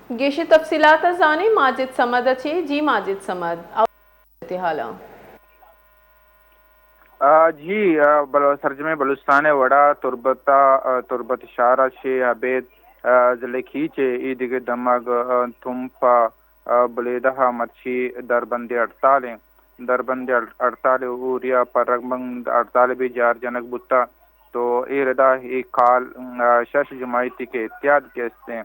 گیش تفصیلات زانی ماجد سمد اچھی جی ماجد سمد حالا جی سرجمہ بلوچستان وڑا تربت شارہ شے عبید ضلع کھیچے عید کے دماغ تھمپا بلیدہ مرچی دربند ہڑتال اوریا پرگمنگ ہڑتال بھی جار جنک بتا تو ای ردا ای کال شش جماعتی کے اتحاد کے ہیں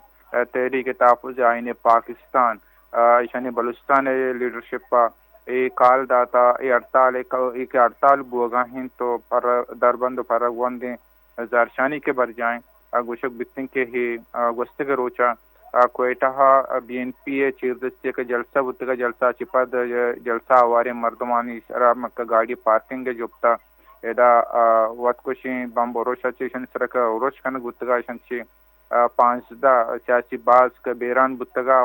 تحریک تحفظ آئین پاکستان ایشانی بلوچستان لیڈرشپ ای کال داتا ای ہڑتال بوگا ہیں تو پر دربند فرگ وندیں زارشانی کے بر جائیں گوشک بتن کے ہی گوشت کے روچا Quetta B N P A chief دستے کا جلسہ بت کا جلسہ چپد جلسہ ہمارے مردمانی شراب کا گاڑی پارکنگ جبتا ادا وات کوشیں بم روشا چیشن سرک روش کن گتگا شنچی 15 سیاسی باز کا بیران بتگا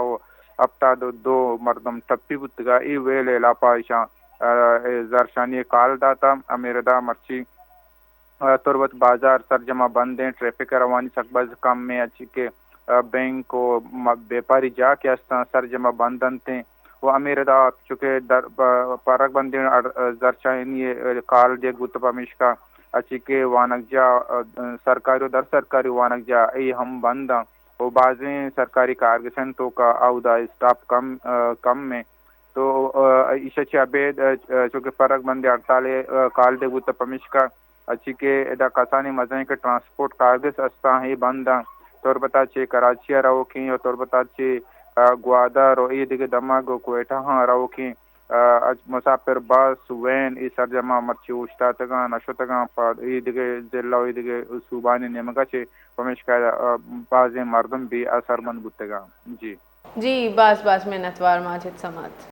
ابتا دو مردم ٹپی بتگا ای ویل لاپائشاں زرشانی کال داتا امیردا مرچی تربت بازار سرجمہ بند ہیں ٹریفک روانی سکبز کم میں اچھی کے بینک کو بیپاری جا کے استان سرجمہ بندنتے وہ امیردا چکے پارک بندیں زرشانی کال دے گتپا مشکا اچھی کے وانک جا سرکاری در سرکاری وانک جا ای ہم بنداں وہ بازیں سرکاری کارگسن تو کا آؤدا اسٹاف کم میں تو ایشچ عبید چونکہ فرق بندے ہڑتال کال دے گوتا پمشکا اچھی کے ادا کسانی مزیں کے ٹرانسپورٹ کارگس استا ہی بنداں طور بتا چے کراچی رو کی اور طور بتا چے گوادر اور عید کے دماغ کوئٹہ ہاں رو کی مسافر بس وین ای سرجمہ مرچی اوشتا تگان اشتگان پاد عید کے ضلع عید کے صوبانی نمگا چے پمشکا بعض مردم بھی اثر مند بتگان جی جی باس منتوار ماجد سمد